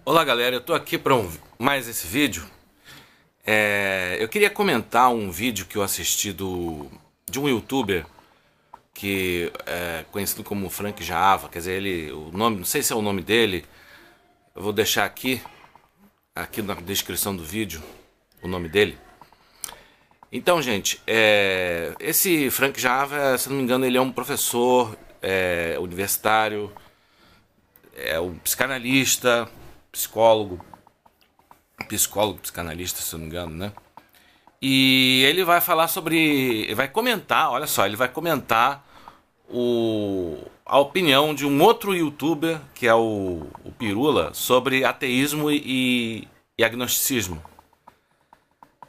Olá galera, eu tô aqui para mais esse vídeo. Eu queria comentar um vídeo que eu assisti de um youtuber que é conhecido como Frank Java. Quer dizer, o nome, não sei se é o nome dele. Eu vou deixar aqui na descrição do vídeo o nome dele. Então, gente, esse Frank Java, se não me engano, ele é um professor universitário, é um psicanalista, psicólogo, psicanalista, se não me engano, né? E ele vai falar sobre, vai comentar, olha só, ele vai comentar a opinião de um outro youtuber, que é o Pirula, sobre ateísmo e agnosticismo.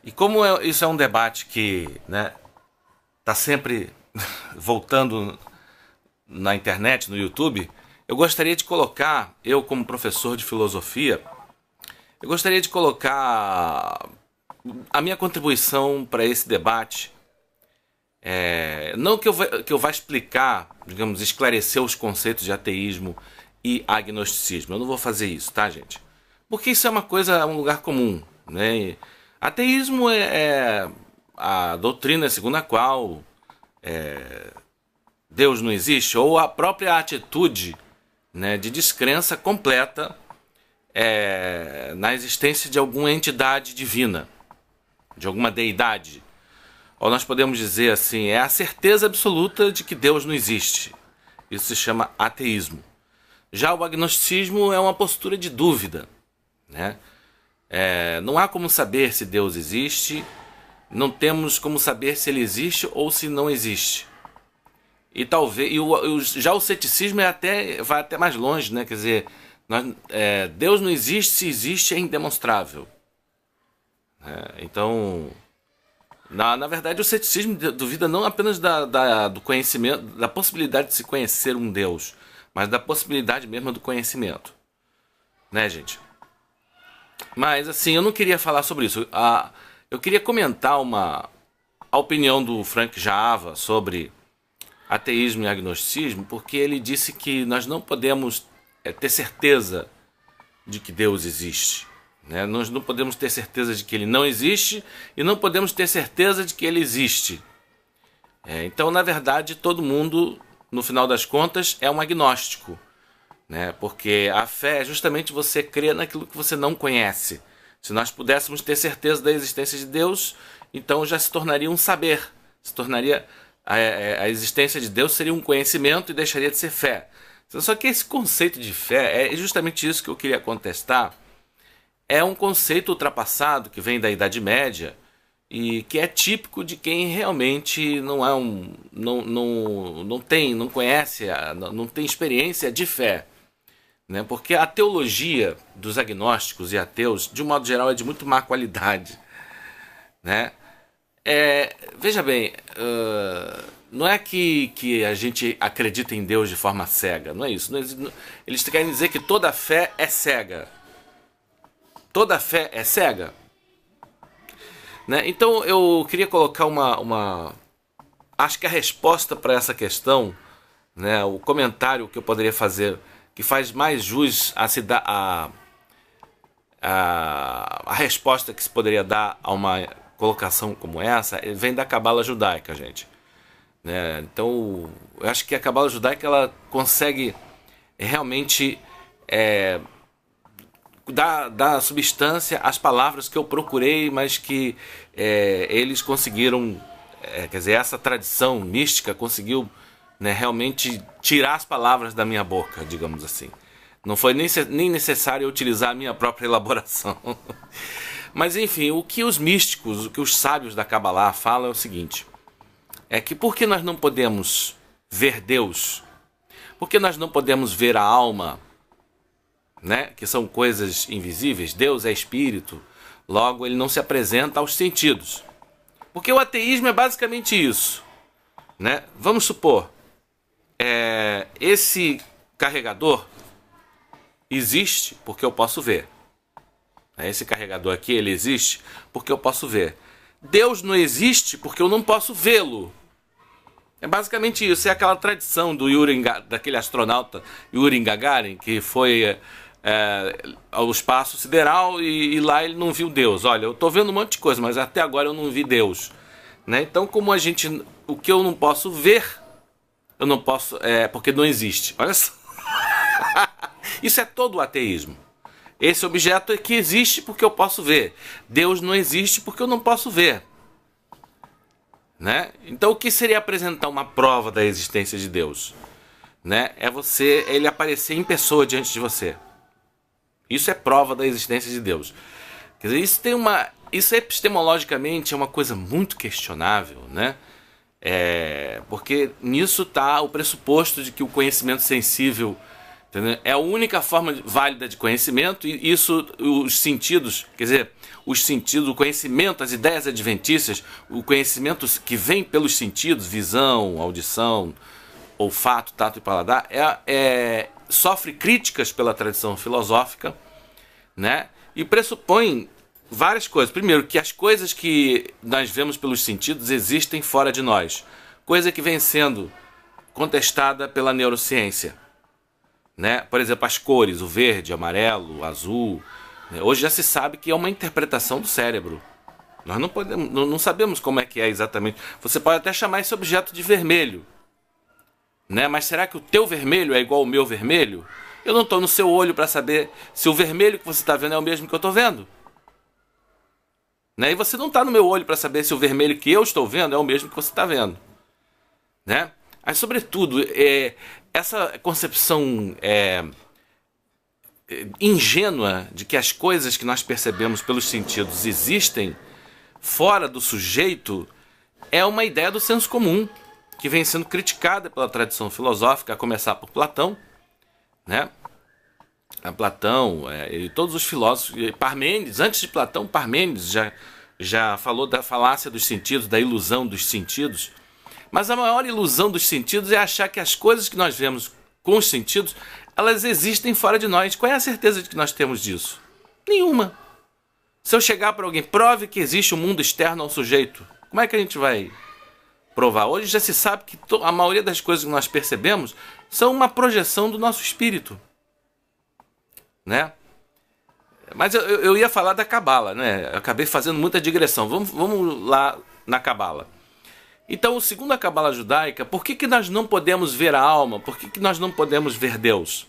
E como isso é um debate que, né, tá sempre voltando na internet, no YouTube, eu gostaria de colocar, eu como professor de filosofia, eu gostaria de colocar a minha contribuição para esse debate. Não que eu vá explicar, digamos, esclarecer os conceitos de ateísmo e agnosticismo. Eu não vou fazer isso, tá, gente? Porque isso é uma coisa, é um lugar comum, né? Ateísmo é a doutrina segundo a qual Deus não existe, ou a própria atitude, né, de descrença completa na existência de alguma entidade divina, de alguma deidade. Ou nós podemos dizer assim, é a certeza absoluta de que Deus não existe. Isso se chama ateísmo. Já o agnosticismo é uma postura de dúvida, né? Não há como saber se Deus existe, não temos como saber se ele existe ou se não existe. E talvez já o ceticismo vai até mais longe, né? Quer dizer, Deus não existe, se existe é indemonstrável. Então, na verdade, o ceticismo duvida não apenas do conhecimento, da possibilidade de se conhecer um Deus, mas da possibilidade mesmo do conhecimento, né, gente? Mas assim, eu não queria falar sobre isso. Eu queria comentar a opinião do Frank Java sobre ateísmo e agnosticismo, porque ele disse que nós não podemos ter certeza de que Deus existe, né? Nós não podemos ter certeza de que ele não existe e não podemos ter certeza de que ele existe. Então, na verdade, todo mundo, no final das contas, é um agnóstico, né? Porque a fé é justamente você crer naquilo que você não conhece. Se nós pudéssemos ter certeza da existência de Deus, então já se tornaria um saber, se tornaria a existência de Deus seria um conhecimento e deixaria de ser fé. Só que esse conceito de fé é justamente isso que eu queria contestar. É um conceito ultrapassado que vem da Idade Média e que é típico de quem realmente não conhece, não tem experiência de fé, né? Porque a teologia dos agnósticos e ateus, de um modo geral, é de muito má qualidade, né? Veja bem, não é que a gente acredita em Deus de forma cega, não é isso. Eles querem dizer que toda fé é cega. Toda fé é cega, né? Então eu queria colocar acho que a resposta para essa questão, né, o comentário que eu poderia fazer, que faz mais jus a resposta que se poderia dar a uma colocação como essa, vem da Cabala Judaica, gente, né? Então eu acho que a Cabala Judaica ela consegue realmente dar substância às palavras que eu procurei, mas que eles conseguiram, quer dizer, essa tradição mística conseguiu, né, realmente tirar as palavras da minha boca, digamos assim. Não foi nem necessário eu utilizar a minha própria elaboração. Mas enfim, o que os místicos, o que os sábios da Kabbalah falam é o seguinte: é que por que nós não podemos ver Deus? Por que nós não podemos ver a alma, né? Que são coisas invisíveis. Deus é espírito, logo ele não se apresenta aos sentidos. Porque o ateísmo é basicamente isso, né? Vamos supor, esse carregador existe porque eu posso ver. Esse carregador aqui, ele existe porque eu posso ver. Deus não existe porque eu não posso vê-lo. É basicamente isso. É aquela tradição daquele astronauta Yuri Gagarin, que foi ao espaço sideral e lá ele não viu Deus. Olha, eu estou vendo um monte de coisa, mas até agora eu não vi Deus. Né? Então, como o que eu não posso ver, eu não posso, porque não existe. Olha só. Isso é todo o ateísmo. Esse objeto é que existe porque eu posso ver. Deus não existe porque eu não posso ver. Né? Então, o que seria apresentar uma prova da existência de Deus? Né? É ele aparecer em pessoa diante de você. Isso é prova da existência de Deus. Quer dizer, isso epistemologicamente é uma coisa muito questionável, né? Porque nisso está o pressuposto de que o conhecimento sensível, entendeu? É a única forma válida de conhecimento, e isso, os sentidos, quer dizer, os sentidos, o conhecimento, as ideias adventícias, o conhecimento que vem pelos sentidos, visão, audição, olfato, tato e paladar, sofre críticas pela tradição filosófica, né? E pressupõe várias coisas. Primeiro, que as coisas que nós vemos pelos sentidos existem fora de nós, coisa que vem sendo contestada pela neurociência, né? Por exemplo, as cores, o verde, o amarelo, o azul, né? Hoje já se sabe que é uma interpretação do cérebro. Nós não sabemos como é que é exatamente. Você pode até chamar esse objeto de vermelho, né? Mas será que o teu vermelho é igual ao meu vermelho? Eu não estou no seu olho para saber se o vermelho que você está vendo é o mesmo que eu estou vendo. Né? E você não está no meu olho para saber se o vermelho que eu estou vendo é o mesmo que você está vendo. Né? Mas, sobretudo, essa concepção ingênua de que as coisas que nós percebemos pelos sentidos existem fora do sujeito é uma ideia do senso comum, que vem sendo criticada pela tradição filosófica, a começar por Platão, né? Platão e todos os filósofos, Parmênides, antes de Platão, Parmênides já falou da falácia dos sentidos, da ilusão dos sentidos. Mas a maior ilusão dos sentidos é achar que as coisas que nós vemos com os sentidos, elas existem fora de nós. Qual é a certeza de que nós temos disso? Nenhuma. Se eu chegar para alguém, prove que existe um mundo externo ao sujeito, como é que a gente vai provar? Hoje já se sabe que a maioria das coisas que nós percebemos são uma projeção do nosso espírito, né? Mas eu ia falar da Cabala, né? Eu acabei fazendo muita digressão. Vamos lá na Cabala. Então, segundo a Cabala judaica, por que nós não podemos ver a alma? Por que nós não podemos ver Deus?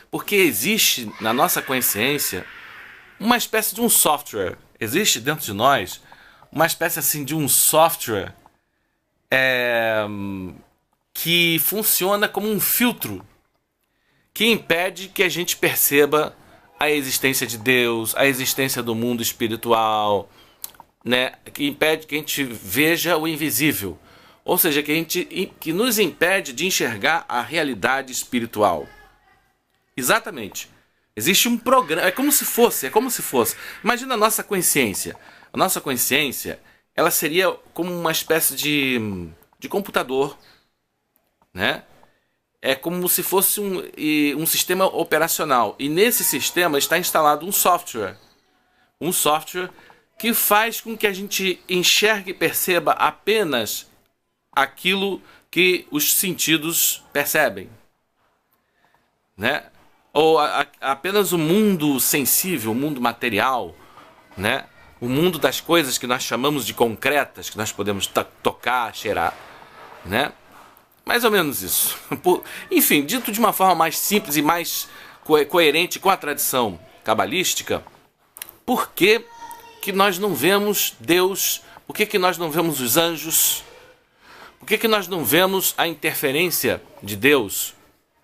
Porque existe na nossa consciência uma espécie de um software. Existe dentro de nós uma espécie assim de um software que funciona como um filtro que impede que a gente perceba a existência de Deus, a existência do mundo espiritual, né? Que impede que a gente veja o invisível. Ou seja, que nos impede de enxergar a realidade espiritual. Exatamente. Existe um programa, é como se fosse. Imagina a nossa consciência. A nossa consciência, ela seria como uma espécie de computador, né? É como se fosse um sistema operacional. E nesse sistema está instalado um software. Um software que faz com que a gente enxergue e perceba apenas aquilo que os sentidos percebem, né? Ou apenas o mundo sensível, o mundo material, né? O mundo das coisas que nós chamamos de concretas, que nós podemos tocar, cheirar, né? Mais ou menos isso. Enfim, dito de uma forma mais simples e mais coerente com a tradição cabalística, por que nós não vemos Deus? Por que nós não vemos os anjos? Por que nós não vemos a interferência de Deus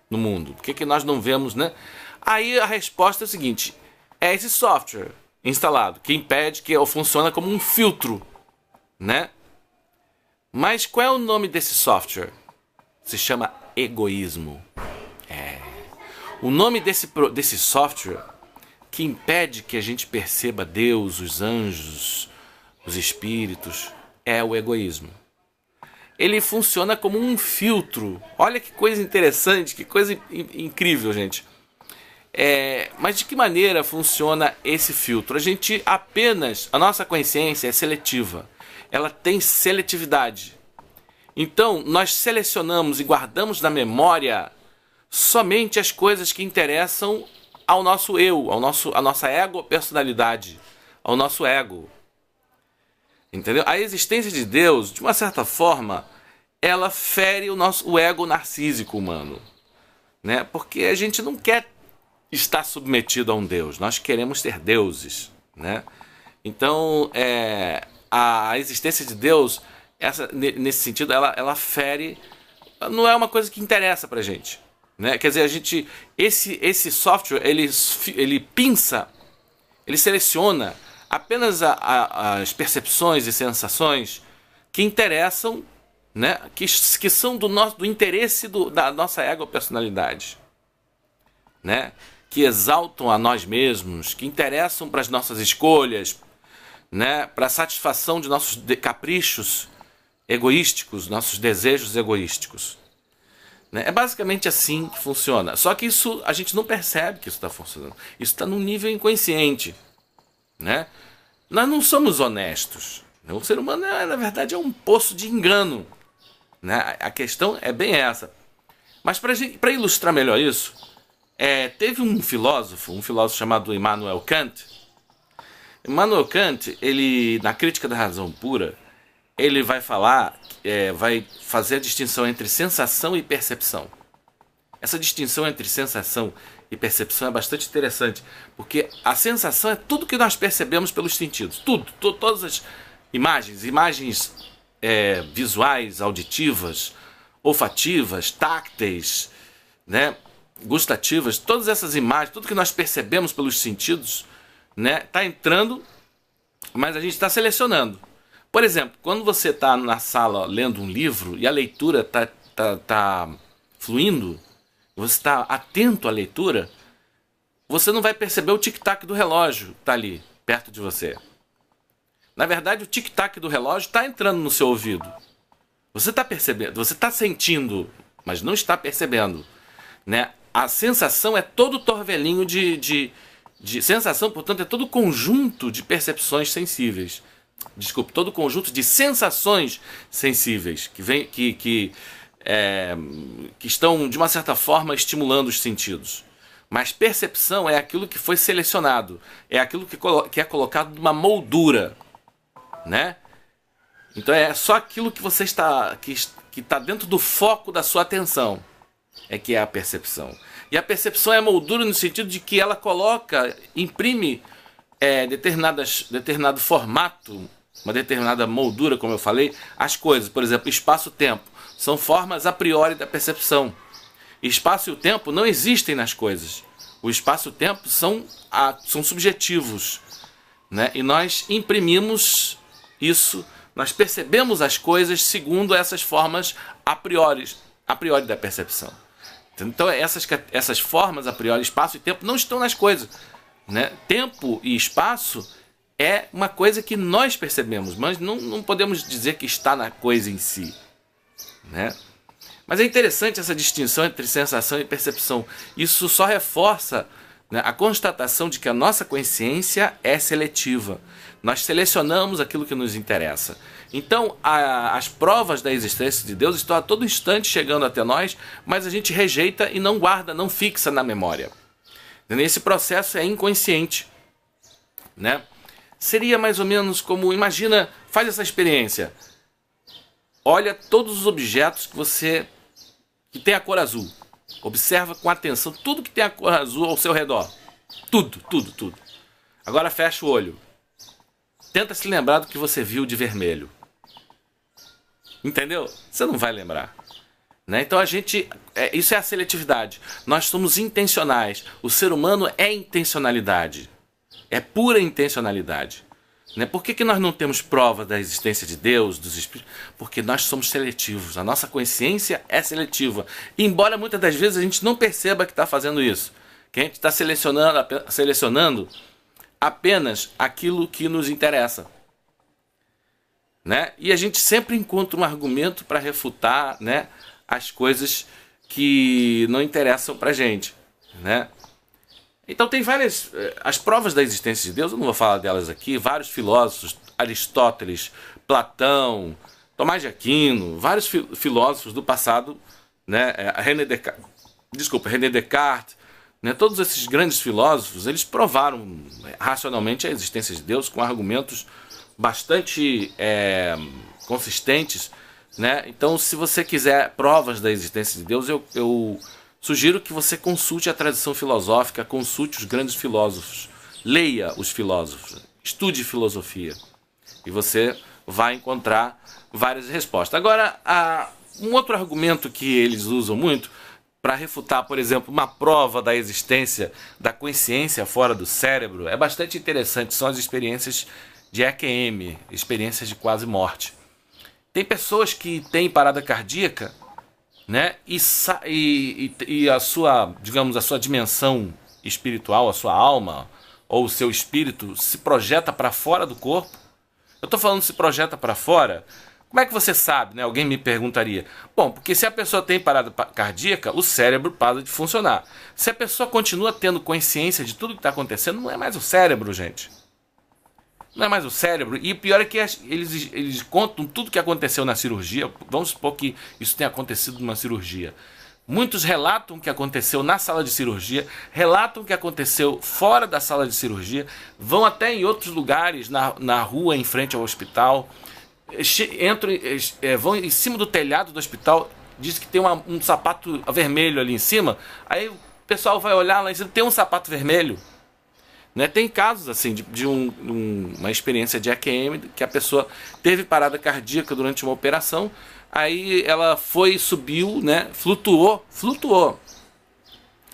no mundo? Por que nós não vemos, né? Aí a resposta é o seguinte: é esse software instalado que impede, que funciona como um filtro, né? Mas qual é o nome desse software? Se chama egoísmo. O nome desse software que impede que a gente perceba Deus, os anjos, os espíritos, é o egoísmo. Ele funciona como um filtro. Olha que coisa interessante, que coisa incrível, gente. Mas de que maneira funciona esse filtro? A nossa consciência é seletiva. Ela tem seletividade. Então, nós selecionamos e guardamos na memória somente as coisas que interessam ao nosso eu, à nossa ego-personalidade, ao nosso ego. Entendeu? A existência de Deus, de uma certa forma, ela fere o ego narcísico humano, né? Porque a gente não quer estar submetido a um Deus, nós queremos ser deuses, né? Então, a existência de Deus, nesse sentido, ela fere, não é uma coisa que interessa pra gente, né? Quer dizer, esse software, ele pinça, ele seleciona apenas as percepções e sensações que interessam, né? Que são do interesse da nossa ego-personalidade, né? Que exaltam a nós mesmos, que interessam para as nossas escolhas, né? Para a satisfação de nossos caprichos egoísticos, nossos desejos egoísticos. Né? É basicamente assim que funciona. Só que isso a gente não percebe que isso está funcionando. Isso está num nível inconsciente, né? Nós não somos honestos. O ser humano, na verdade, é um poço de engano, né? A questão é bem essa. Mas para ilustrar melhor isso, teve um filósofo chamado Immanuel Kant. Immanuel Kant, ele, na Crítica da Razão Pura, ele vai vai fazer a distinção entre sensação e percepção. Essa distinção entre sensação e percepção é bastante interessante, porque a sensação é tudo que nós percebemos pelos sentidos, todas as imagens visuais, auditivas, olfativas, tácteis, né, gustativas, todas essas imagens, tudo que nós percebemos pelos sentidos, né, tá entrando, mas a gente está selecionando. Por exemplo, quando você está na sala lendo um livro e a leitura tá fluindo, você está atento à leitura, você não vai perceber o tic-tac do relógio que está ali, perto de você. Na verdade, o tic-tac do relógio está entrando no seu ouvido. Você está percebendo, você está sentindo, mas não está percebendo, né? A sensação é todo torvelinho de sensação, portanto, é todo conjunto de percepções sensíveis. Desculpe, todo conjunto de sensações sensíveis que estão, de uma certa forma, estimulando os sentidos. Mas percepção é aquilo que foi selecionado, é aquilo que é colocado numa moldura, né? Então é só aquilo que você que está dentro do foco da sua atenção, que é a percepção. E a percepção é a moldura no sentido de que ela imprime determinado formato, uma determinada moldura, como eu falei, as coisas. Por exemplo, espaço-tempo são formas a priori da percepção. Espaço e o tempo não existem nas coisas. O espaço e o tempo são subjetivos, né? E nós imprimimos isso, nós percebemos as coisas segundo essas formas a priori da percepção. Então essas formas a priori, espaço e tempo, não estão nas coisas, né? Tempo e espaço é uma coisa que nós percebemos, mas não podemos dizer que está na coisa em si, né? Mas é interessante essa distinção entre sensação e percepção. Isso só reforça, né, a constatação de que a nossa consciência é seletiva. Nós selecionamos aquilo que nos interessa. Então, as provas da existência de Deus estão a todo instante chegando até nós, mas a gente rejeita e não guarda, não fixa na memória. Esse processo é inconsciente, né? Seria mais ou menos como, imagina, faz essa experiência. Olha todos os objetos que tem a cor azul. Observa com atenção tudo que tem a cor azul ao seu redor. Tudo. Agora fecha o olho. Tenta se lembrar do que você viu de vermelho. Entendeu? Você não vai lembrar, né? Então isso é a seletividade. Nós somos intencionais. O ser humano é intencionalidade. É pura intencionalidade. Né? Por que nós não temos prova da existência de Deus, dos espíritos? Porque nós somos seletivos. A nossa consciência é seletiva. E embora muitas das vezes a gente não perceba que está fazendo isso. Que a gente está selecionando apenas aquilo que nos interessa. Né? E a gente sempre encontra um argumento para refutar, né, as coisas que não interessam para a gente. Né? Então tem várias... As provas da existência de Deus, eu não vou falar delas aqui, vários filósofos, Aristóteles, Platão, Tomás de Aquino, vários filósofos do passado, né, René Descartes, René Descartes, né, todos esses grandes filósofos, eles provaram racionalmente a existência de Deus com argumentos bastante consistentes, né? Então, se você quiser provas da existência de Deus, eu sugiro que você consulte a tradição filosófica, consulte os grandes filósofos, leia os filósofos, estude filosofia, e você vai encontrar várias respostas. Agora, um outro argumento que eles usam muito para refutar, por exemplo, uma prova da existência da consciência fora do cérebro é bastante interessante, são as experiências de EQM, experiências de quase morte. Tem pessoas que têm parada cardíaca, né, e a sua, digamos, a sua dimensão espiritual, a sua alma ou o seu espírito se projeta para fora do corpo. Eu estou falando se projeta para fora. Como é que você sabe, né? Alguém me perguntaria. Bom, porque se a pessoa tem parada cardíaca, o cérebro para de funcionar. Se a pessoa continua tendo consciência de tudo que está acontecendo, não é mais o cérebro, gente. Não é mais o cérebro. E o pior é que eles contam tudo que aconteceu na cirurgia. Vamos supor que isso tenha acontecido numa cirurgia. Muitos relatam o que aconteceu na sala de cirurgia, relatam o que aconteceu fora da sala de cirurgia, vão até em outros lugares, na rua em frente ao hospital, vão em cima do telhado do hospital, diz que tem um sapato vermelho ali em cima, aí o pessoal vai olhar lá em cima, tem um sapato vermelho. Né? Tem casos assim de uma experiência de EQM, que a pessoa teve parada cardíaca durante uma operação, aí ela subiu, né? Flutuou,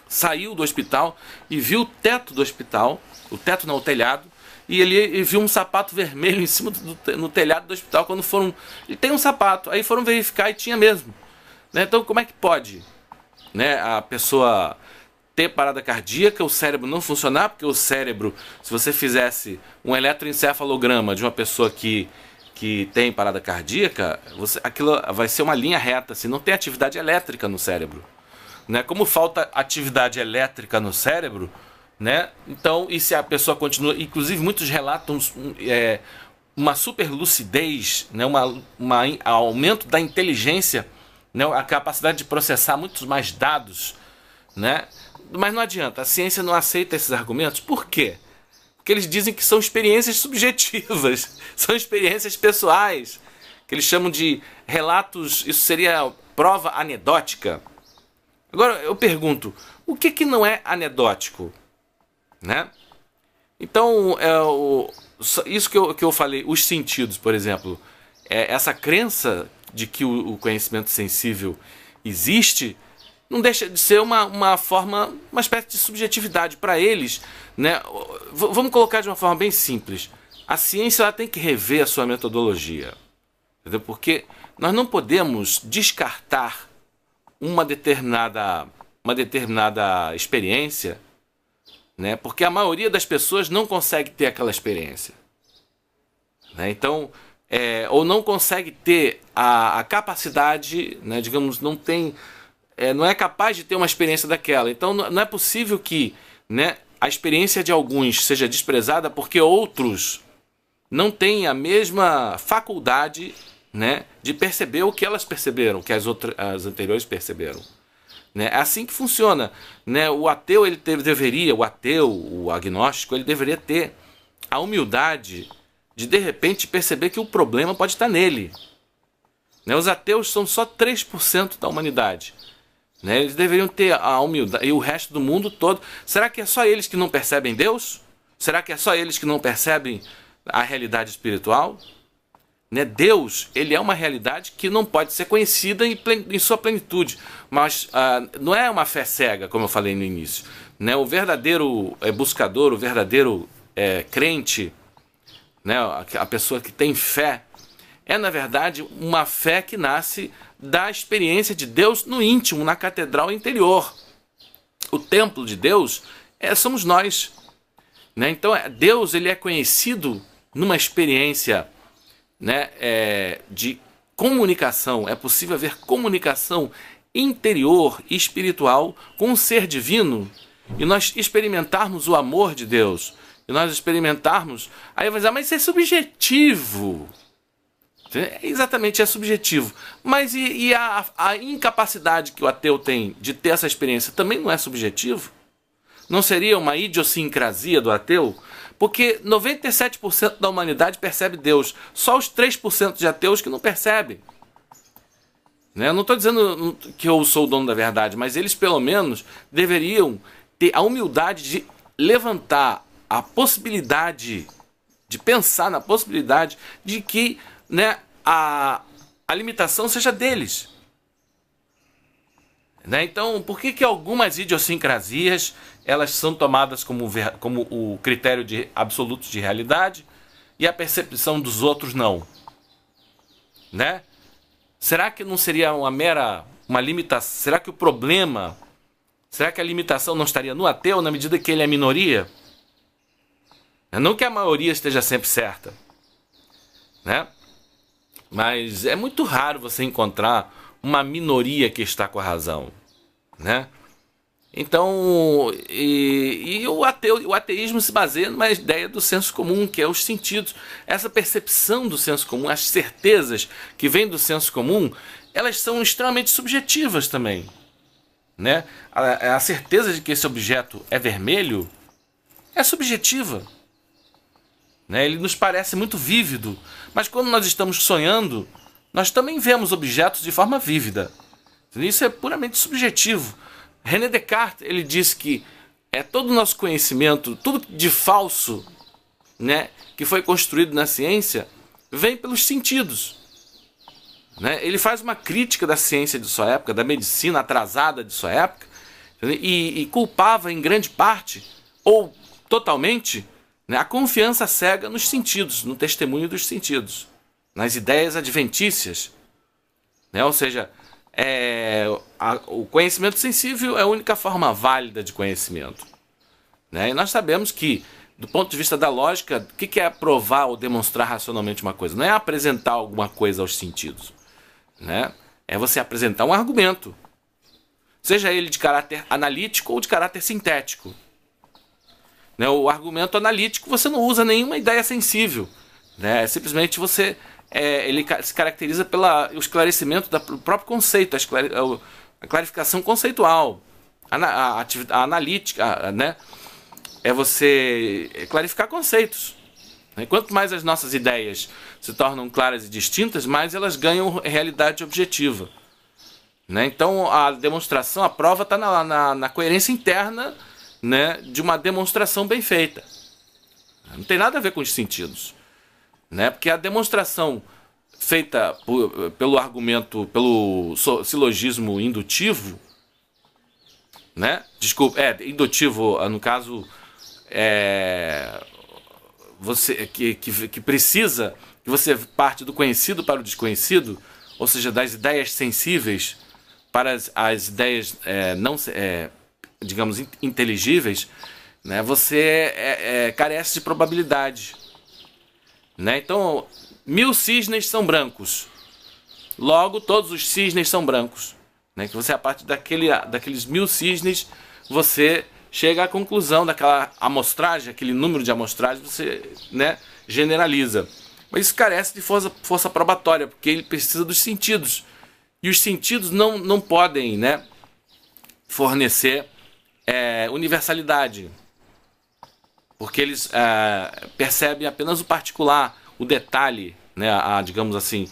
saiu do hospital e viu o teto do hospital, o teto não, o telhado, e ele viu um sapato vermelho em cima no telhado do hospital. Quando foram, ele tem um sapato, aí foram verificar e tinha mesmo, né? Então como é que pode, né, a pessoa ter parada cardíaca, o cérebro não funcionar? Porque o cérebro, se você fizesse um eletroencefalograma de uma pessoa que tem parada cardíaca, aquilo vai ser uma linha reta, assim, não tem atividade elétrica no cérebro, né? Como falta atividade elétrica no cérebro, né? Então, e se a pessoa continua, inclusive muitos relatam uma super lucidez, né? Aumento da inteligência, né? A capacidade de processar muitos mais dados, né? Mas não adianta, a ciência não aceita esses argumentos. Por quê? Porque eles dizem que são experiências subjetivas, são experiências pessoais, que eles chamam de relatos, isso seria prova anedótica. Agora eu pergunto, o que não é anedótico? Né? Então, isso que eu falei, os sentidos, por exemplo, essa crença de que o conhecimento sensível existe, não deixa de ser uma forma, uma espécie de subjetividade para eles, né? Vamos colocar de uma forma bem simples. A ciência ela tem que rever a sua metodologia, entendeu? Porque nós não podemos descartar uma determinada experiência, né? Porque a maioria das pessoas não consegue ter aquela experiência, né? Então, ou não consegue ter a capacidade, né? Digamos, não é capaz de ter uma experiência daquela. Então não é possível que, né, a experiência de alguns seja desprezada porque outros não têm a mesma faculdade, né, de perceber o que elas perceberam, que as anteriores perceberam. Né? É assim que funciona. Né? O ateu, o agnóstico, ele deveria ter a humildade de repente perceber que o problema pode estar nele. Né? Os ateus são só 3% da humanidade. Né? Eles deveriam ter a humildade. E o resto do mundo todo. Será que é só eles que não percebem Deus? Será que é só eles que não percebem a realidade espiritual? Né? Deus, ele é uma realidade que não pode ser conhecida em sua plenitude. Mas não é uma fé cega, como eu falei no início. Né? O verdadeiro buscador, o verdadeiro crente, né? A pessoa que tem fé, é na verdade uma fé que nasce da experiência de Deus no íntimo, na catedral interior. O templo de Deus somos nós. Né? Então Deus, ele é conhecido numa experiência, né, de comunicação. É possível haver comunicação interior e espiritual com o ser divino e nós experimentarmos o amor de Deus. E nós experimentarmos... Aí vai dizer, mas isso é subjetivo. Exatamente, é subjetivo. Mas e a incapacidade que o ateu tem de ter essa experiência também não é subjetivo? Não seria uma idiosincrasia do ateu? Porque 97% da humanidade percebe Deus. Só os 3% de ateus que não percebem. Eu não estou dizendo que eu sou o dono da verdade, mas eles pelo menos deveriam ter a humildade de levantar a possibilidade, de pensar na possibilidade de que, né, a limitação seja deles. Então, por que algumas idiosincrasias elas são tomadas como o critério absoluto de realidade e a percepção dos outros não? Será que não seria uma limitação? Será que será que a limitação não estaria no ateu na medida que ele é minoria? Não que a maioria esteja sempre certa, mas é muito raro você encontrar uma minoria que está com a razão, Então, o ateísmo se baseia numa ideia do senso comum, que é os sentidos. Essa percepção do senso comum, as certezas que vêm do senso comum, elas são extremamente subjetivas também. A certeza de que esse objeto é vermelho é subjetiva. Ele nos parece muito vívido, mas quando nós estamos sonhando, nós também vemos objetos de forma vívida. Isso é puramente subjetivo. René Descartes, ele diz que todo o nosso conhecimento, tudo de falso, que foi construído na ciência, vem pelos sentidos. Ele faz uma crítica da ciência de sua época, da medicina atrasada de sua época, e culpava em grande parte, ou totalmente, a confiança cega nos sentidos, no testemunho dos sentidos, nas ideias adventícias. Ou seja, o conhecimento sensível é a única forma válida de conhecimento. E nós sabemos que, do ponto de vista da lógica, o que é provar ou demonstrar racionalmente uma coisa? Não é apresentar alguma coisa aos sentidos. É você apresentar um argumento, seja ele de caráter analítico ou de caráter sintético. O argumento analítico você não usa nenhuma ideia sensível. Simplesmente ele se caracteriza pelo esclarecimento do próprio conceito, a clarificação conceitual. A analítica é você clarificar conceitos. Quanto mais as nossas ideias se tornam claras e distintas, mais elas ganham realidade objetiva. Então a demonstração, a prova está na coerência interna, de uma demonstração bem feita. Não tem nada a ver com os sentidos. Porque a demonstração feita pelo argumento, pelo silogismo indutivo, indutivo, no caso, você que precisa que você parte do conhecido para o desconhecido, ou seja, das ideias sensíveis para as ideias digamos, inteligíveis, você carece de probabilidade. Então, 1000 cisnes são brancos. Logo, todos os cisnes são brancos. Que você, a partir daqueles 1000 cisnes, você chega à conclusão daquela amostragem, aquele número de amostragem, você generaliza. Mas isso carece de força probatória, porque ele precisa dos sentidos. E os sentidos não podem fornecer universalidade, porque eles percebem apenas o particular, o detalhe, digamos assim,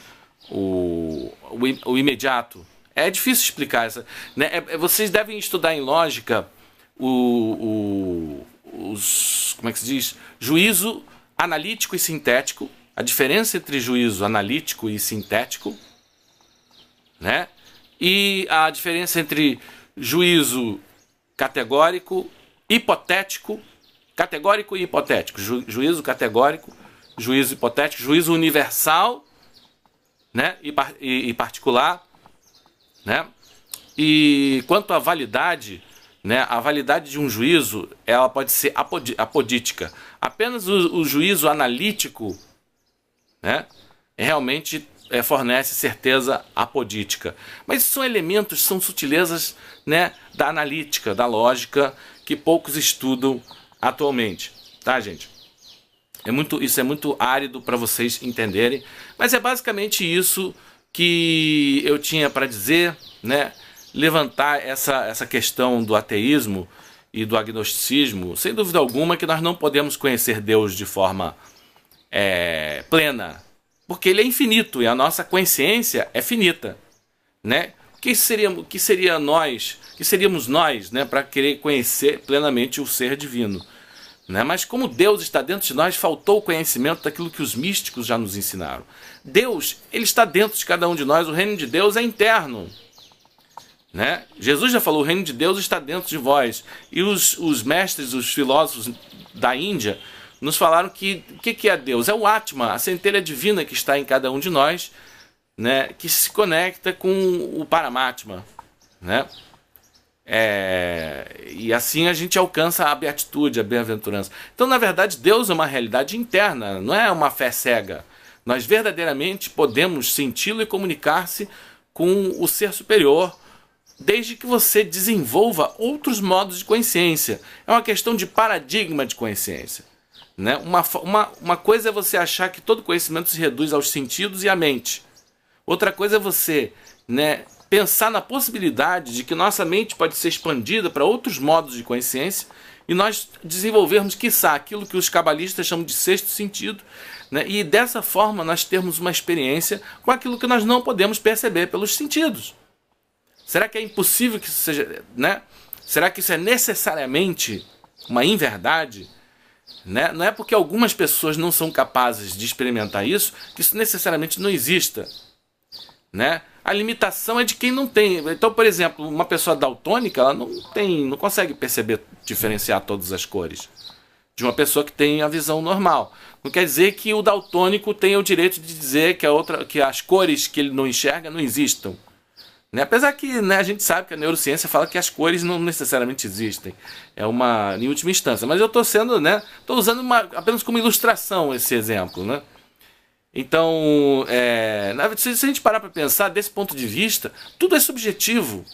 o imediato. É difícil explicar essa. Vocês devem estudar em lógica como é que se diz? Juízo analítico e sintético, a diferença entre juízo analítico e sintético, e a diferença entre juízo categórico, hipotético, categórico e hipotético, juízo categórico, juízo hipotético, juízo universal, e particular, E quanto à validade, a validade de um juízo, ela pode ser apodítica. Apenas o juízo analítico, realmente fornece certeza apodítica. Mas isso são elementos, são sutilezas, da analítica, da lógica, que poucos estudam atualmente. Tá, gente? Isso é muito árido para vocês entenderem, mas é basicamente isso que eu tinha para dizer, né? Levantar essa questão do ateísmo e do agnosticismo, sem dúvida alguma que nós não podemos conhecer Deus de forma plena, porque Ele é infinito e a nossa consciência é finita, né? Que seríamos nós, né, para querer conhecer plenamente o ser divino? Né? Mas como Deus está dentro de nós, faltou o conhecimento daquilo que os místicos já nos ensinaram. Deus, Ele está dentro de cada um de nós, o reino de Deus é interno. Né? Jesus já falou, o reino de Deus está dentro de vós. E os mestres, os filósofos da Índia, nos falaram que o que é Deus? É o Atma, a centelha divina que está em cada um de nós, né? Que se conecta com o Paramatma. Né? E assim a gente alcança a beatitude, a bem-aventurança. Então, na verdade, Deus é uma realidade interna, não é uma fé cega. Nós verdadeiramente podemos senti-lo e comunicar-se com o ser superior, desde que você desenvolva outros modos de consciência. É uma questão de paradigma de consciência. Né? Uma coisa é você achar que todo conhecimento se reduz aos sentidos e à mente. Outra coisa é você, né, pensar na possibilidade de que nossa mente pode ser expandida para outros modos de consciência e nós desenvolvermos, quiçá, aquilo que os cabalistas chamam de sexto sentido, né? E dessa forma nós termos uma experiência com aquilo que nós não podemos perceber pelos sentidos. Será que é impossível que isso seja, né? Será que isso é necessariamente uma inverdade? Né? Não é porque algumas pessoas não são capazes de experimentar isso que isso necessariamente não exista. Né? A limitação é de quem não tem. Então, por exemplo, uma pessoa daltônica, ela não consegue perceber, diferenciar todas as cores de uma pessoa que tem a visão normal. Não quer dizer que o daltônico tenha o direito de dizer que as cores que ele não enxerga não existam. Né? Apesar que, né, a gente sabe que a neurociência fala que as cores não necessariamente existem. Em última instância. Mas eu estou usando apenas como ilustração esse exemplo, né? Então, se a gente parar para pensar desse ponto de vista, tudo é subjetivo.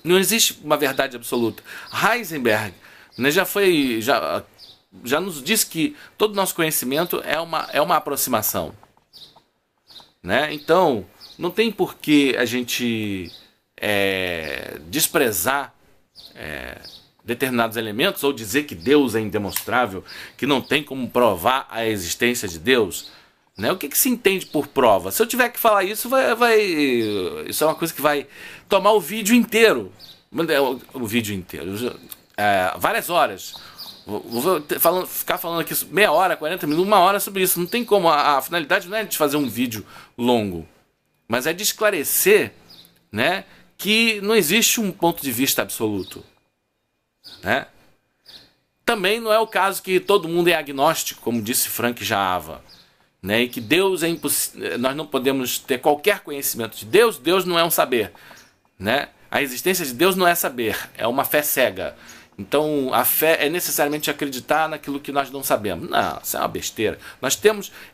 Não existe uma verdade absoluta. Heisenberg, né, já nos disse que todo o nosso conhecimento é uma aproximação. Né? Então, não tem por que a gente desprezar determinados elementos ou dizer que Deus é indemonstrável, que não tem como provar a existência de Deus. Né? O que se entende por prova? Se eu tiver que falar isso, isso é uma coisa que vai tomar o vídeo inteiro. Várias horas. Vou ficar falando aqui meia hora, 40 minutos, 1 hora sobre isso. Não tem como. A finalidade não é de fazer um vídeo longo, mas é de esclarecer, né, que não existe um ponto de vista absoluto. Né? Também não é o caso que todo mundo é agnóstico, como disse Frank Jaava. Né, e que Deus é impossível, nós não podemos ter qualquer conhecimento de Deus. Deus não é um saber, né? A existência de Deus não é saber, é uma fé cega. Então a fé é necessariamente acreditar naquilo que nós não sabemos. Não, isso é uma besteira.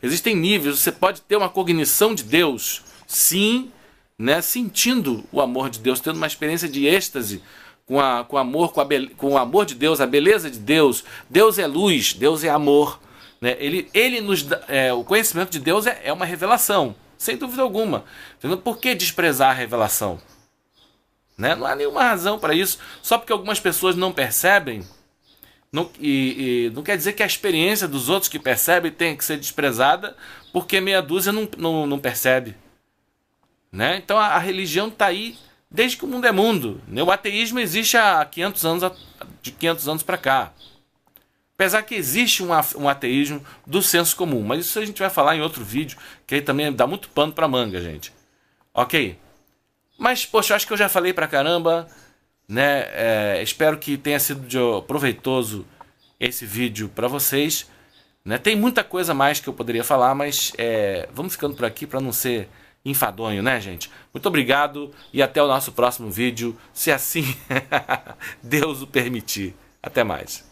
Existem níveis, você pode ter uma cognição de Deus, sim, né, sentindo o amor de Deus, tendo uma experiência de êxtase com o amor de Deus, a beleza de Deus. Deus é luz, Deus é amor. Né? Ele nos dá, o conhecimento de Deus é uma revelação, sem dúvida alguma. Entendeu? Por que desprezar a revelação? Né? Não há nenhuma razão para isso. Só porque algumas pessoas não percebem, não quer dizer que a experiência dos outros que percebem tem que ser desprezada porque meia dúzia não percebe. Né? Então a religião está aí desde que o mundo é mundo. Né? O ateísmo existe há 500 anos, de 500 anos para cá. Apesar que existe um ateísmo do senso comum. Mas isso a gente vai falar em outro vídeo, que aí também dá muito pano pra manga, gente. Ok? Mas, poxa, eu acho que eu já falei pra caramba. Né? Espero que tenha sido proveitoso esse vídeo pra vocês. Né? Tem muita coisa mais que eu poderia falar, mas vamos ficando por aqui pra não ser enfadonho, né, gente? Muito obrigado e até o nosso próximo vídeo, se assim Deus o permitir. Até mais.